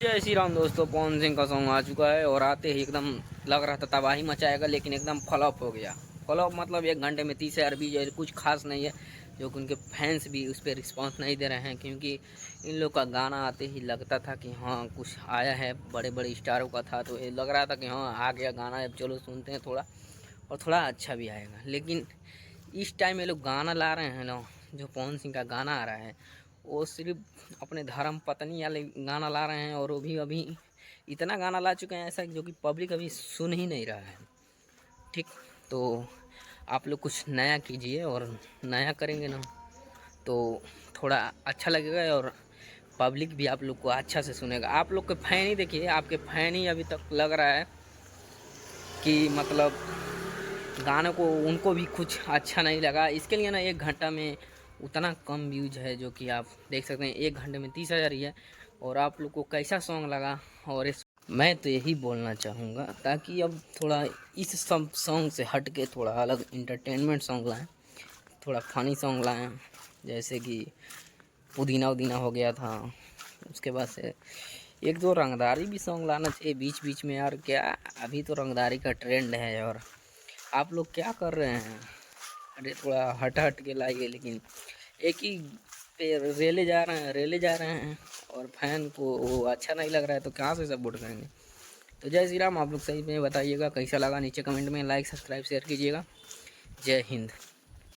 जय श्री राम दोस्तों, पवन सिंह का सॉन्ग आ चुका है और आते ही एकदम लग रहा था तबाही मचाएगा, लेकिन एकदम फ्लॉप हो गया। फ्लॉप मतलब 1 घंटे में 30,000 व्यूज, कुछ खास नहीं है। जो कि उनके फैंस भी उस पर रिस्पॉन्स नहीं दे रहे हैं, क्योंकि इन लोग का गाना आते ही लगता था कि हाँ कुछ आया है, बड़े बड़े स्टारों का था, तो ये लग रहा था कि हाँ आ गया गाना, अब चलो सुनते हैं थोड़ा, और थोड़ा अच्छा भी आएगा। लेकिन इस टाइम ये लोग गाना ला रहे हैं ना, जो पवन सिंह का गाना आ रहा है वो सिर्फ अपने धर्म पत्नी वाले गाना ला रहे हैं, और वो भी अभी इतना गाना ला चुके हैं ऐसा जो कि पब्लिक अभी सुन ही नहीं रहा है। ठीक, तो आप लोग कुछ नया कीजिए, और नया करेंगे ना तो थोड़ा अच्छा लगेगा, और पब्लिक भी आप लोग को अच्छा से सुनेगा। आप लोग के फैन ही देखिए, आपके फैन ही अभी तक लग रहा है कि मतलब गाने को उनको भी कुछ अच्छा नहीं लगा। इसके लिए ना 1 घंटा में उतना कम व्यूज है, जो कि आप देख सकते हैं 1 घंटे में 30,000 ही है। और आप लोग को कैसा सॉन्ग लगा, और इस मैं तो यही बोलना चाहूँगा, ताकि अब थोड़ा इस सब सॉन्ग से हट के थोड़ा अलग इंटरटेनमेंट सॉन्ग लाएँ, थोड़ा फनी सॉन्ग लाएँ। जैसे कि पुदीना उदीना हो गया था, उसके बाद से 1-2 रंगदारी भी सॉन्ग लाना चाहिए बीच बीच में यार। क्या अभी तो रंगदारी का ट्रेंड है, और आप लोग क्या कर रहे हैं? अरे थोड़ा हट हट के लाइए, लेकिन एक ही पे रेले जा रहे हैं, और फैन को वो अच्छा नहीं लग रहा है तो कहाँ से सपोर्ट करेंगे। तो जय श्री राम। आप लोग सही में बताइएगा कैसा लगा, नीचे कमेंट में लाइक सब्सक्राइब शेयर कीजिएगा। जय हिंद।